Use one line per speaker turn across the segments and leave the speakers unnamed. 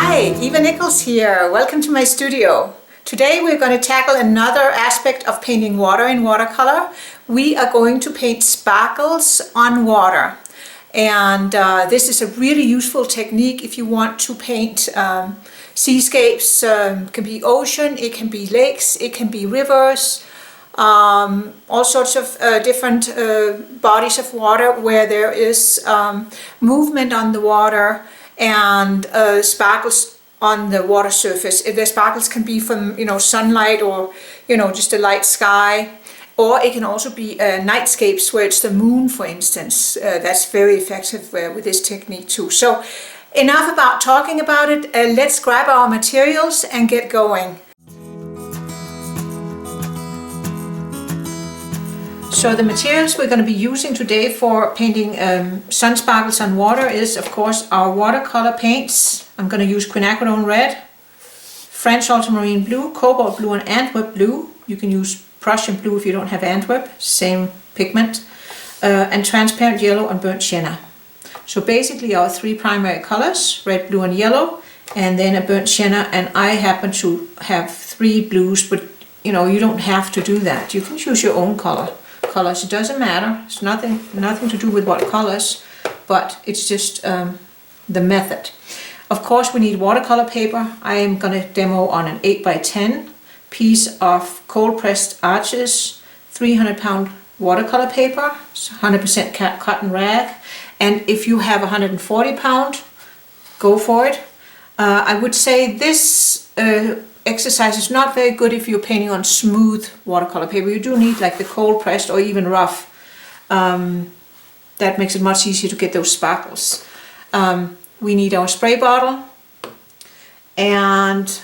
Hi, Eva Nichols here. Welcome to my studio. Today we're going to tackle another aspect of painting water in watercolor. We are going to paint sparkles on water. And this is a really useful technique if you want to paint seascapes. It can be ocean, it can be lakes, it can be rivers, all sorts of different bodies of water where there is movement on the water and sparkles on the water surface. The sparkles can be from sunlight or just a light sky, or it can also be nightscapes where it's the moon, for instance. That's very effective with this technique too. So enough about talking about it. Let's grab our materials and get going. So the materials we're going to be using today for painting sun sparkles on water is, of course, our watercolor paints. I'm going to use quinacridone red, French ultramarine blue, cobalt blue, and Antwerp blue. You can use Prussian blue if you don't have Antwerp, same pigment, and transparent yellow and burnt sienna. So basically our three primary colors, red, blue, and yellow, and then a burnt sienna. And I happen to have three blues, but you don't have to do that. You can choose your own colors. It doesn't matter. It's nothing to do with what colors, but it's just the method. Of course, we need watercolor paper. I am going to demo on an 8x10 piece of cold pressed arches, 300-pound watercolor paper, 100% cotton rag. And if you have 140-pound, go for it. I would say this exercise is not very good if you're painting on smooth watercolor paper. You do need like the cold pressed or even rough. That makes it much easier to get those sparkles. We need our spray bottle, and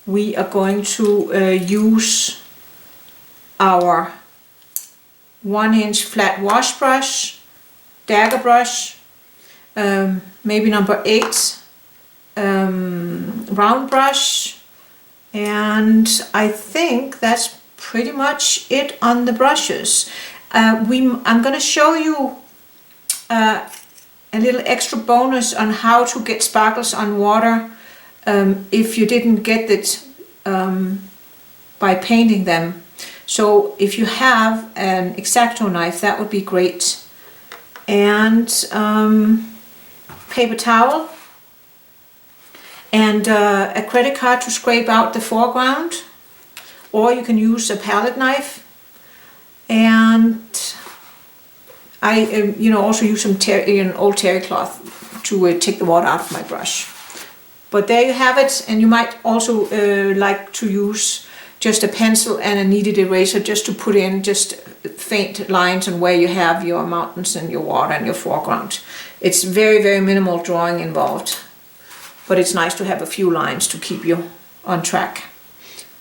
we are going to use our 1-inch flat wash brush, dagger brush, maybe number 8 round brush, and I think that's pretty much it on the brushes. I'm going to show you a little extra bonus on how to get sparkles on water if you didn't get it by painting them. So if you have an X-Acto knife, that would be great. And paper towel and a credit card to scrape out the foreground, or you can use a palette knife. And I also use some old terry cloth to take the water out of my brush. But there you have it. And you might also like to use just a pencil and a kneaded eraser just to put in just faint lines on where you have your mountains and your water and your foreground. It's very, very minimal drawing involved, but it's nice to have a few lines to keep you on track.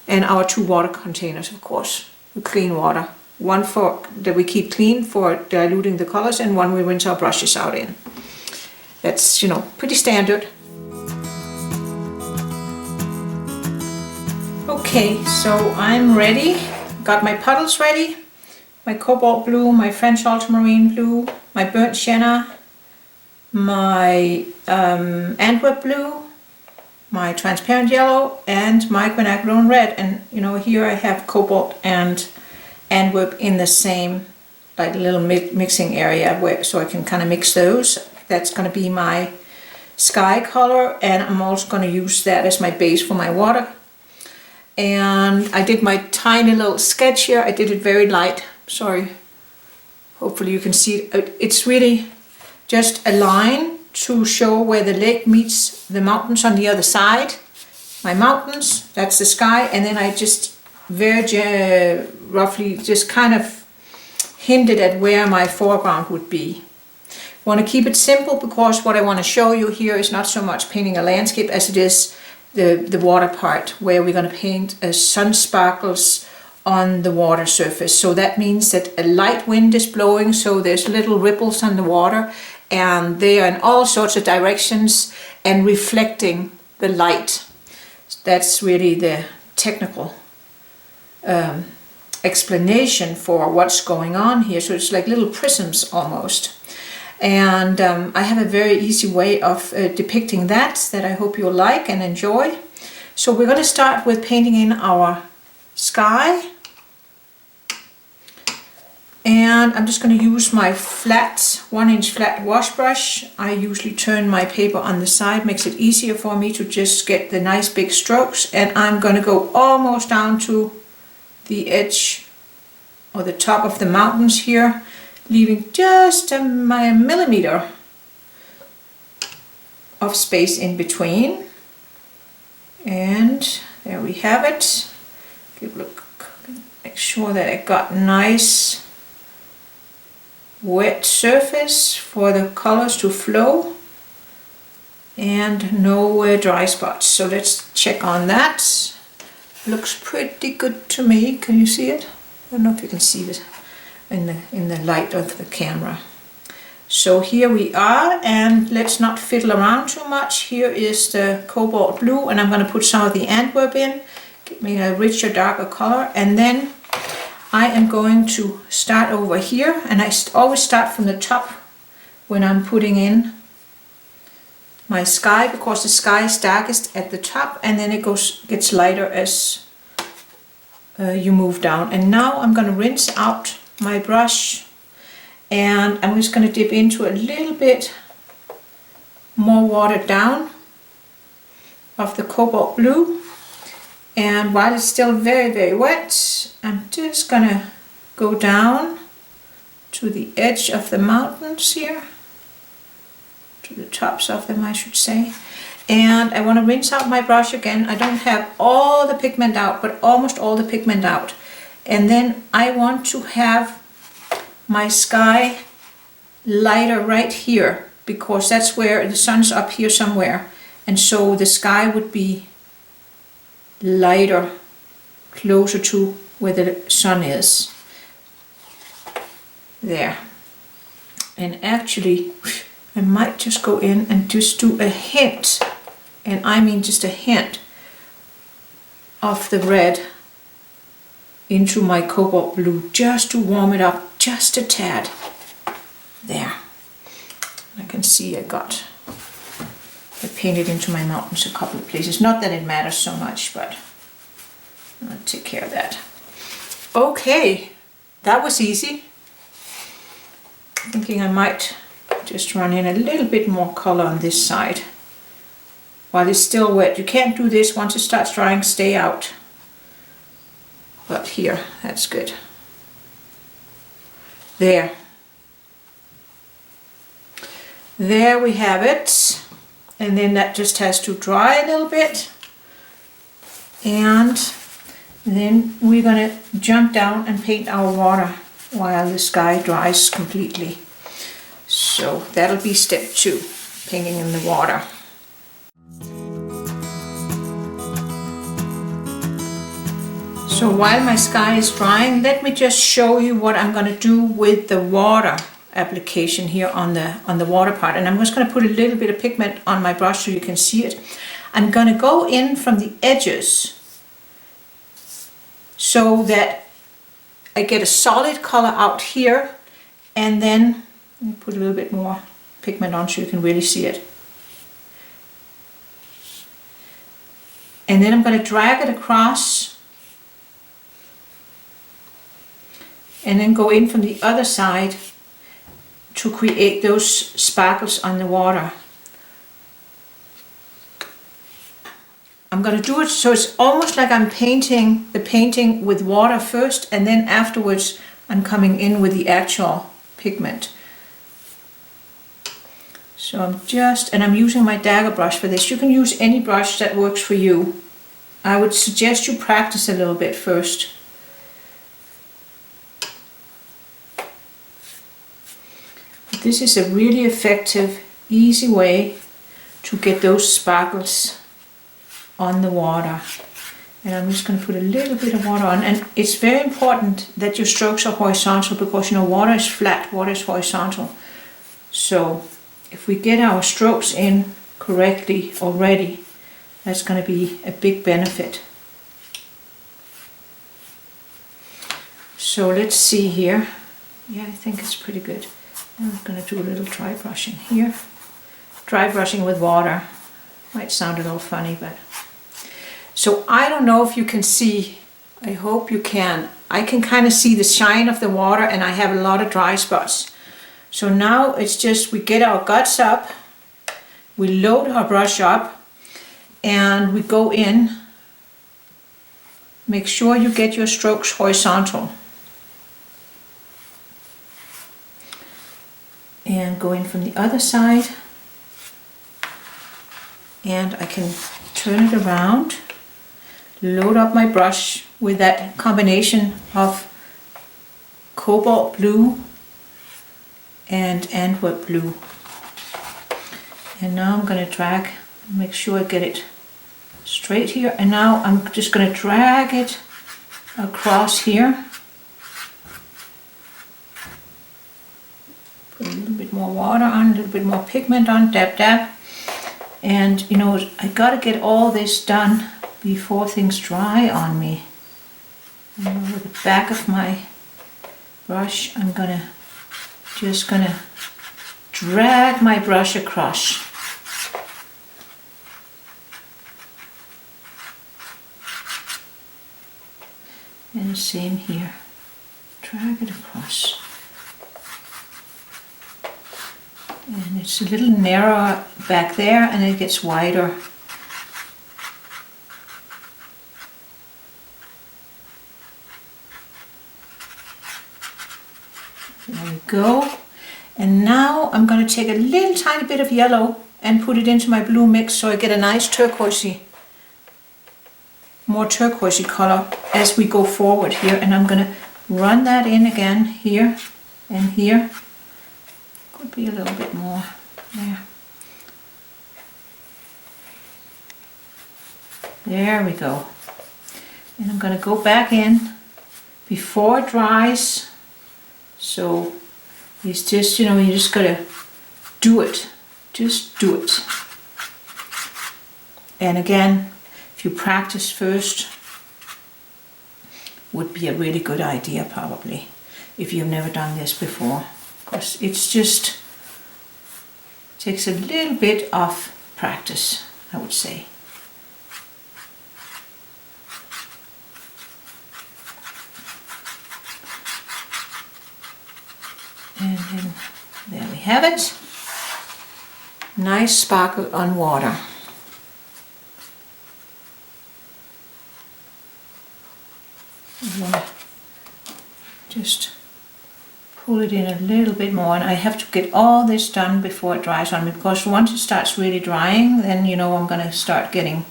And our 2 water containers, of course, with clean water. One that we keep clean for diluting the colors, and one we rinse our brushes out in. That's, pretty standard. Okay, so I'm ready. Got my puddles ready. My cobalt blue, my French ultramarine blue, my burnt sienna, my Antwerp blue, my transparent yellow, and my quinacridone red. And here I have cobalt and Antwerp in the same little mixing area so I can kind of mix those. That's going to be my sky color, and I'm also going to use that as my base for my water. And I did my tiny little sketch here. I did it very light. Sorry. Hopefully you can see it. It's really just a line to show where the lake meets the mountains on the other side. My mountains, that's the sky, and then I just very roughly just kind of hinted at where my foreground would be. I want to keep it simple because what I want to show you here is not so much painting a landscape as it is the water part, where we're going to paint sun sparkles on the water surface. So that means that a light wind is blowing, so there's little ripples on the water, and they are in all sorts of directions and reflecting the light. That's really the technical explanation for what's going on here. So it's like little prisms almost. And I have a very easy way of depicting that I hope you'll like and enjoy. So we're going to start with painting in our sky. And I'm just going to use my flat 1-inch flat wash brush. I usually turn my paper on the side, makes it easier for me to just get the nice big strokes. And I'm going to go almost down to the edge or the top of the mountains here, leaving just a millimeter of space in between. And there we have it. Give a look, make sure that I got nice wet surface for the colors to flow and no dry spots. So let's check on that. Looks pretty good to me. Can you see it? I don't know if you can see it in the light of the camera. So here we are, and let's not fiddle around too much. Here is the cobalt blue, and I'm going to put some of the Antwerp in, give me a richer, darker color. And then I am going to start over here, and I always start from the top when I'm putting in my sky, because the sky is darkest at the top, and then it gets lighter as you move down. And now I'm going to rinse out my brush, and I'm just going to dip into a little bit more watered down of the cobalt blue. And while it's still very, very wet, I'm just going to go down to the edge of the mountains here, to the tops of them I should say. And I want to rinse out my brush again. I don't have all the pigment out, but almost all the pigment out. And then I want to have my sky lighter right here, because that's where the sun's up here somewhere. And so the sky would be lighter, closer to where the sun is. There. And actually, I might just go in and just do a hint, and I mean just a hint, of the red into my cobalt blue, just to warm it up just a tad. There. I can see I painted into my mountains a couple of places. Not that it matters so much, but I'll take care of that. Okay, that was easy. Thinking I might just run in a little bit more color on this side while it's still wet. You can't do this once it starts drying, stay out. But here, that's good. There. There we have it. And then that just has to dry a little bit. And then we're going to jump down and paint our water while the sky dries completely. So that'll be step 2, painting in the water. So while my sky is drying, let me just show you what I'm going to do with the water application here on the water part. And I'm just going to put a little bit of pigment on my brush so you can see it. I'm going to go in from the edges so that I get a solid color out here, and then let me put a little bit more pigment on so you can really see it. And then I'm going to drag it across and then go in from the other side to create those sparkles on the water. I'm going to do it so it's almost like I'm painting the painting with water first, and then afterwards I'm coming in with the actual pigment. So I'm using my dagger brush for this. You can use any brush that works for you. I would suggest you practice a little bit first. This is a really effective, easy way to get those sparkles on the water. And I'm just going to put a little bit of water on. And it's very important that your strokes are horizontal, because you know water is flat, water is horizontal. So if we get our strokes in correctly already, that's going to be a big benefit. So let's see here. Yeah, I think it's pretty good. I'm going to do a little dry brushing here. Dry brushing with water. Might sound a little funny, but... So I don't know if you can see. I hope you can. I can kind of see the shine of the water, and I have a lot of dry spots. So now it's just we get our guts up, we load our brush up, and we go in. Make sure you get your strokes horizontal. And go in from the other side. And I can turn it around, load up my brush with that combination of cobalt blue and Antwerp blue. And now I'm going to drag, make sure I get it straight here, and now I'm just going to drag it across here. Put a little bit more water on, a little bit more pigment on, dab dab. And you know, I gotta get all this done before things dry on me. And with the back of my brush, I'm just gonna drag my brush across. And the same here. Drag it across. And it's a little narrower back there, and it gets wider. There we go. And now I'm going to take a little tiny bit of yellow and put it into my blue mix so I get a nice turquoisey, more turquoisey color as we go forward here. And I'm going to run that in again here and here. Could be a little bit more there. There we go. And I'm going to go back in before it dries. So it's just, you know, you just got to do it. Just do it. And again, if you practice first, would be a really good idea probably, if you've never done this before. Because it's just takes a little bit of practice, I would say. And then there we have it. Nice sparkle on water. Just pull it in a little bit more, and I have to get all this done before it dries on me, because once it starts really drying, then you know I'm going to start getting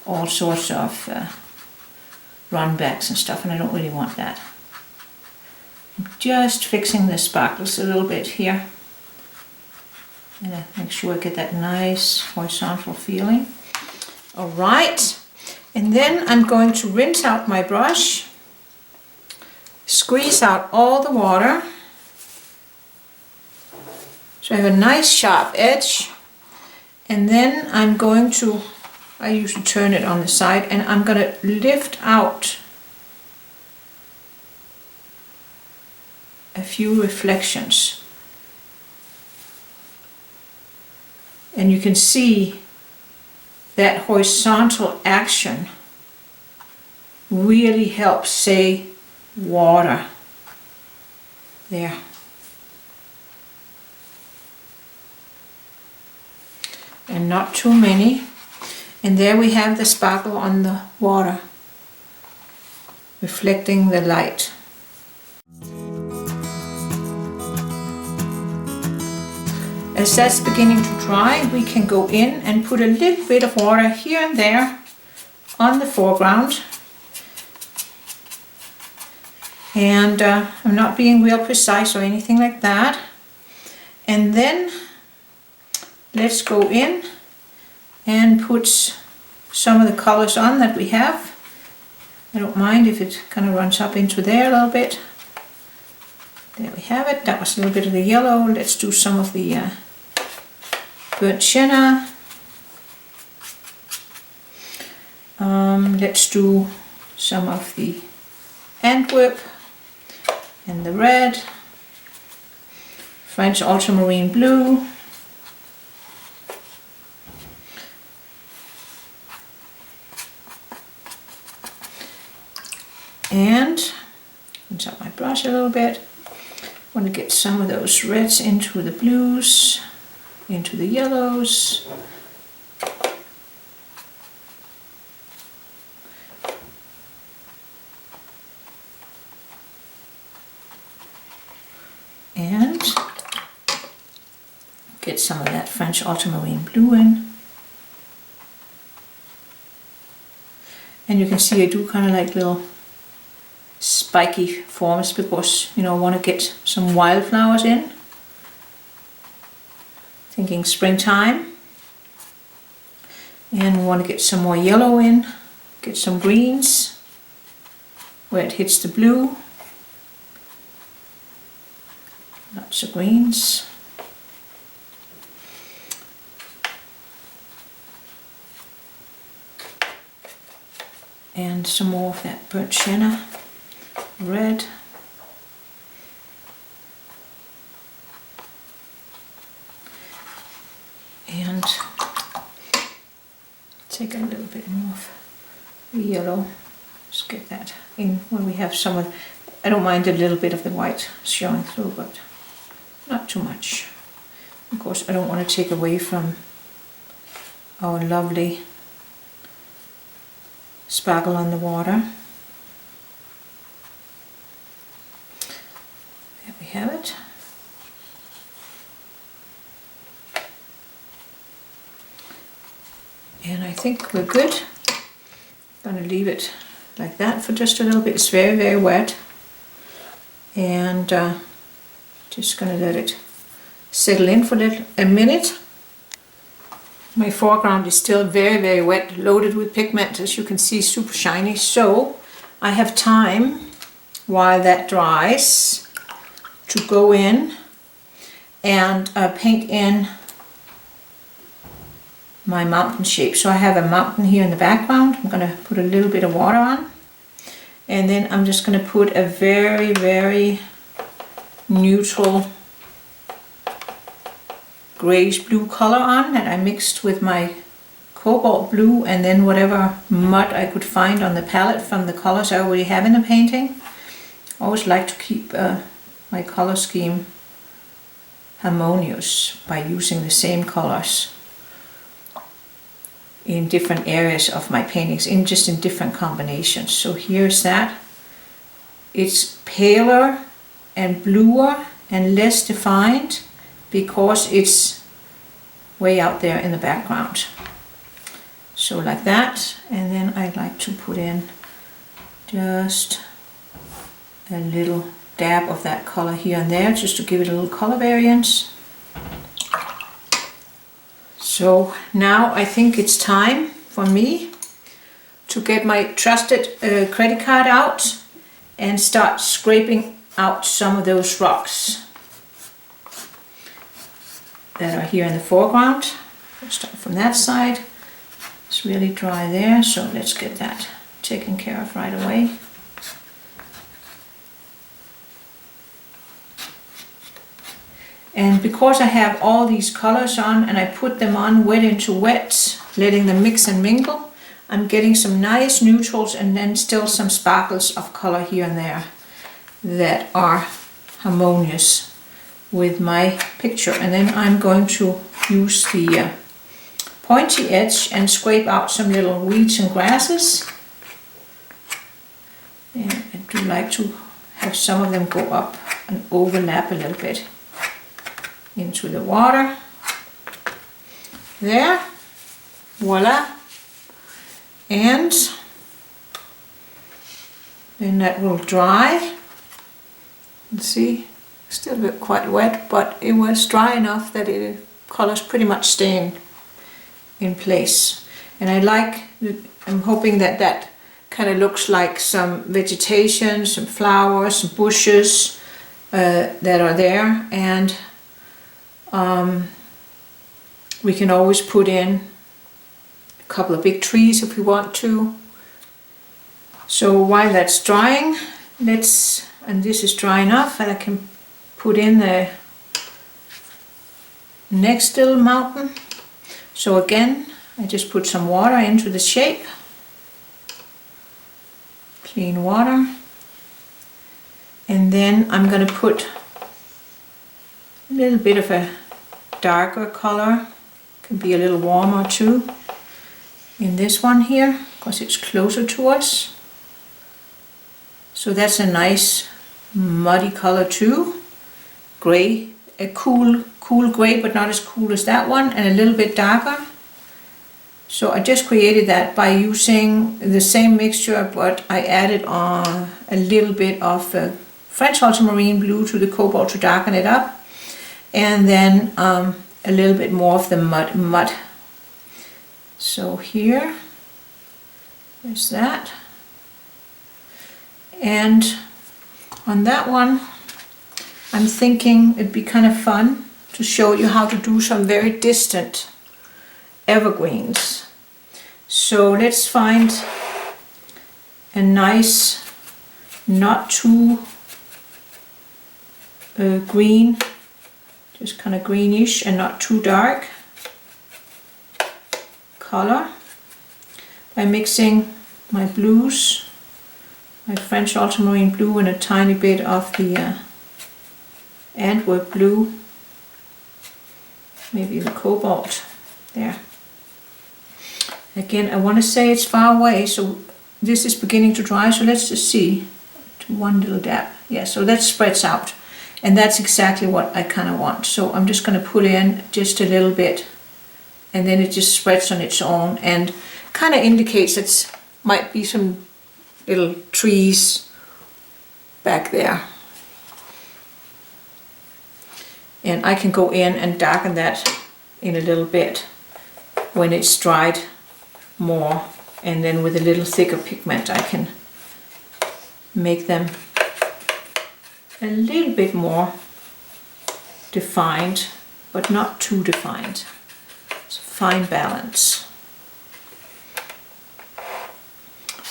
all sorts of run backs and stuff, and I don't really want that. I'm just fixing the sparkles a little bit here, and make sure I get that nice horizontal feeling. Alright, and then I'm going to rinse out my brush, squeeze out all the water, so I have a nice sharp edge. And then I'm going to, I usually turn it on the side, and I'm going to lift out a few reflections. And you can see that horizontal action really helps say water. There. And not too many. And there we have the sparkle on the water, reflecting the light. As that's beginning to dry, we can go in and put a little bit of water here and there on the foreground. And I'm not being real precise or anything like that. And then let's go in and put some of the colors on that we have. I don't mind if it kind of runs up into there a little bit. There we have it. That was a little bit of the yellow. Let's do some of the burnt sienna. Let's do some of the Antwerp and the red. French ultramarine blue. And rinse out my brush a little bit. I want to get some of those reds into the blues, into the yellows. And get some of that French ultramarine blue in. And you can see I do kind of like little spiky forms because, you know, I want to get some wildflowers in. Thinking springtime. And we want to get some more yellow in, get some greens where it hits the blue. Lots of greens. And some more of that burnt sienna red. And take a little bit more of the yellow. Just get that in when we have some of, I don't mind a little bit of the white showing through, but not too much. Of course, I don't want to take away from our lovely sparkle on the water. There we have it. And I think we're good. I'm going to leave it like that for just a little bit. It's very, very wet. And just going to let it settle in for a minute. My foreground is still very, very wet, loaded with pigment, as you can see, super shiny. So I have time while that dries to go in and paint in my mountain shape. So I have a mountain here in the background. I'm going to put a little bit of water on. And then I'm just going to put a very, very neutral grayish blue color on that I mixed with my cobalt blue and then whatever mud I could find on the palette from the colors I already have in the painting. I always like to keep my color scheme harmonious by using the same colors in different areas of my paintings, just in different combinations. So here's that. It's paler and bluer and less defined because it's way out there in the background. So like that, and then I like to put in just a little dab of that color here and there, just to give it a little color variance. So now I think it's time for me to get my trusted credit card out and start scraping out some of those rocks that are here in the foreground. We'll start from that side. It's really dry there, so let's get that taken care of right away. And because I have all these colors on and I put them on wet into wet, letting them mix and mingle, I'm getting some nice neutrals and then still some sparkles of color here and there that are harmonious with my picture. And then I'm going to use the pointy edge and scrape out some little weeds and grasses. And I do like to have some of them go up and overlap a little bit into the water. There, voila. And then that will dry. Let's see, still a bit quite wet, but it was dry enough that the colors pretty much staying in place. And I'm hoping that that kind of looks like some vegetation, some flowers, some bushes that are there. And we can always put in a couple of big trees if we want to. So while that's drying, and this is dry enough, and I can put in the next little mountain. So again, I just put some water into the shape. Clean water. And then I'm going to put a little bit of a darker color. Can be a little warmer too. In this one here, because it's closer to us. So that's a nice muddy color too. Gray, a cool gray, but not as cool as that one, and a little bit darker. So I just created that by using the same mixture, but I added on a little bit of French ultramarine blue to the cobalt to darken it up, and then a little bit more of the mud. So here is that, and on that one I'm thinking it'd be kind of fun to show you how to do some very distant evergreens. So let's find a nice, not too green, just kind of greenish and not too dark color by mixing my blues, my French ultramarine blue and a tiny bit of the Antwerp blue, maybe the cobalt there. Again, I want to say it's far away, so this is beginning to dry, so let's just see. One little dab. Yeah, so that spreads out. And that's exactly what I kind of want. So I'm just going to put in just a little bit, and then it just spreads on its own and kind of indicates it might be some little trees back there. And I can go in and darken that in a little bit when it's dried more, and then with a little thicker pigment I can make them a little bit more defined, but not too defined. It's a fine balance.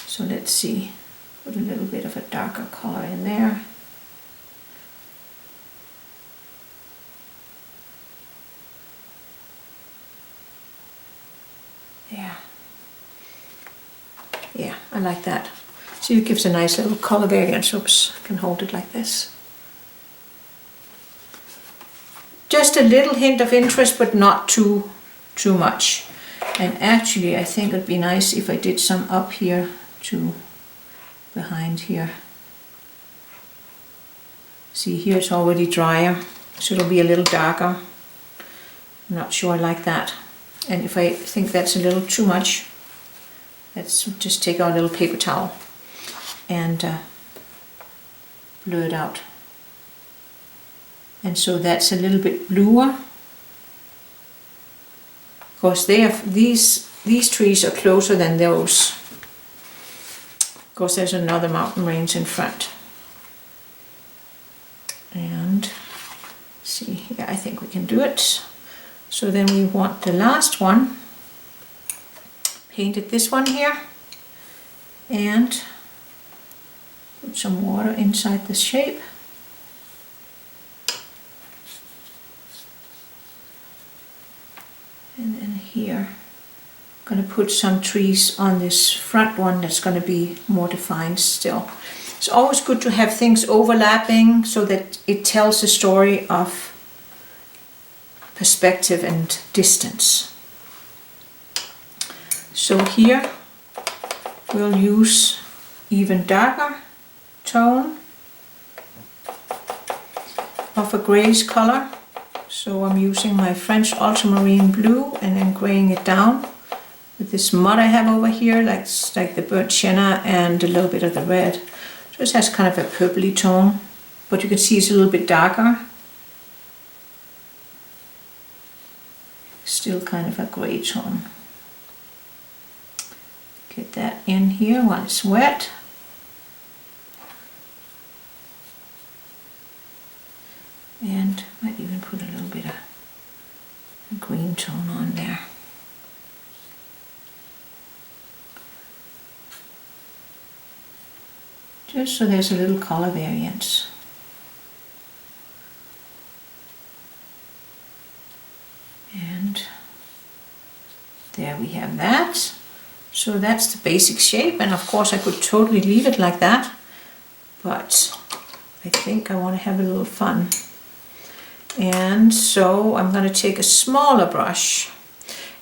So let's see, put a little bit of a darker color in there. There. Yeah, I like that. See, it gives a nice little color variance. Oops, I can hold it like this. Just a little hint of interest, but not too much. And actually, I think it'd be nice if I did some up here too, behind here. See, here it's already drier, so it'll be a little darker. I'm not sure I like that. And if I think that's a little too much, let's just take our little paper towel and blur it out. And so that's a little bit bluer. Of course, they have these trees are closer than those. Of course, there's another mountain range in front. And see, yeah, I think we can do it. So then we want the last one. Painted this one here and put some water inside the shape. And then here I'm going to put some trees on this front one that's going to be more defined still. It's always good to have things overlapping so that it tells a story of perspective and distance. So here we'll use even darker tone of a grayish color. So I'm using my French ultramarine blue and then graying it down with this mud I have over here, that's like the burnt sienna and a little bit of the red. So it has kind of a purpley tone, but you can see it's a little bit darker. Still kind of a gray tone. Get that in here while it's wet. And might even put a little bit of a green tone on there. Just so there's a little color variance. There we have that. So that's the basic shape, and of course I could totally leave it like that, but I think I want to have a little fun. And so I'm going to take a smaller brush,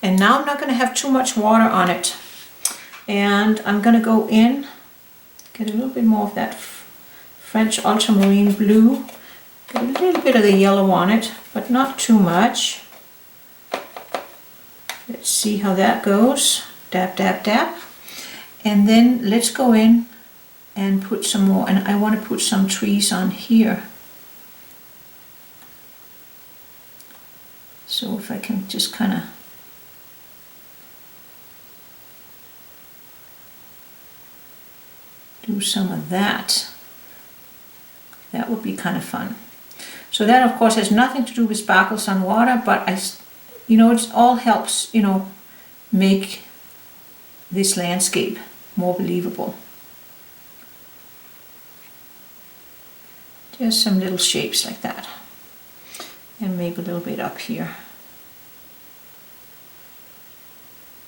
and now I'm not going to have too much water on it, and I'm going to go in, get a little bit more of that French ultramarine blue, get a little bit of the yellow on it, but not too much. Let's see how that goes. Dab, dab, dab. And then let's go in and put some more, and I want to put some trees on here. So if I can just kind of do some of that, that would be kind of fun. So that of course has nothing to do with sparkles on water, but it all helps, make this landscape more believable. Just some little shapes like that. And maybe a little bit up here.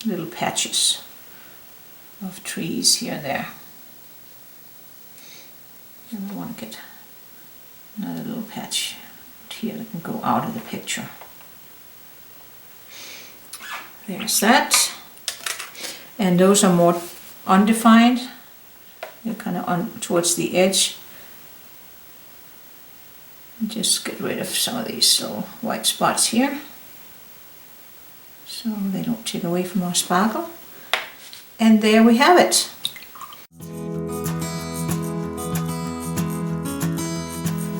Little patches of trees here and there. And I want to get another little patch here that can go out of the picture. There's that. And those are more undefined. They're kind of on towards the edge. Just get rid of some of these little white spots here, so they don't take away from our sparkle. And there we have it.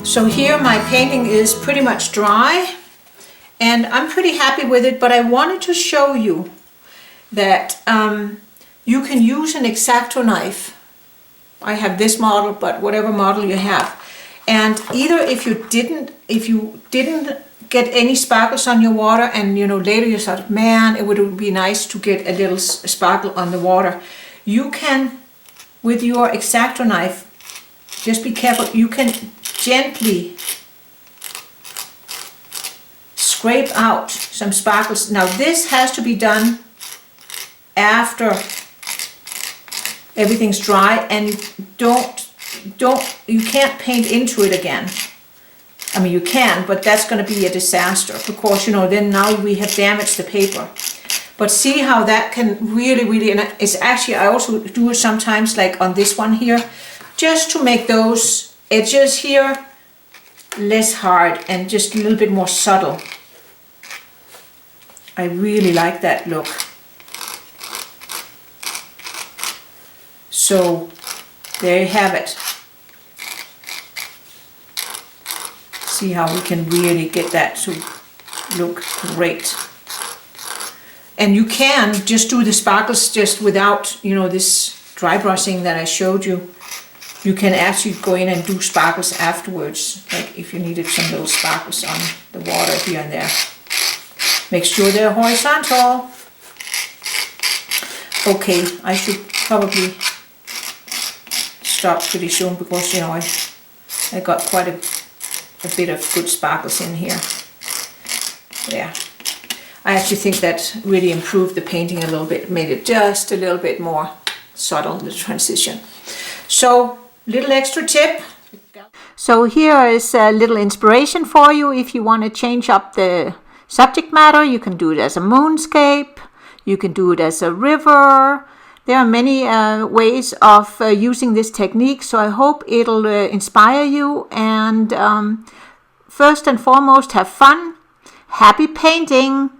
So here my painting is pretty much dry, and I'm pretty happy with it, but I wanted to show you that you can use an X-Acto knife. I have this model, but whatever model you have. And either if you didn't get any sparkles on your water, and later you thought, man, it would be nice to get a little sparkle on the water, you can, with your X-Acto knife, just be careful, you can gently scrape out some sparkles. Now this has to be done after everything's dry, and you can't paint into it again. I mean, you can, but that's going to be a disaster because, then now we have damaged the paper. But see how that can really, and it's actually, I also do it sometimes like on this one here, just to make those edges here less hard and just a little bit more subtle. I really like that look. So there you have it. See how we can really get that to look great. And you can just do the sparkles just without, this dry brushing that I showed you. You can actually go in and do sparkles afterwards, like if you needed some little sparkles on the water here and there. Make sure they're horizontal. Okay, I should probably stop pretty soon because, I got quite a bit of good sparkles in here. There. I actually think that really improved the painting a little bit, made it just a little bit more subtle, the transition. So, little extra tip. So here is a little inspiration for you. If you want to change up the subject matter, you can do it as a moonscape, you can do it as a river. There are many ways of using this technique, so I hope it'll inspire you, and first and foremost, have fun. Happy painting!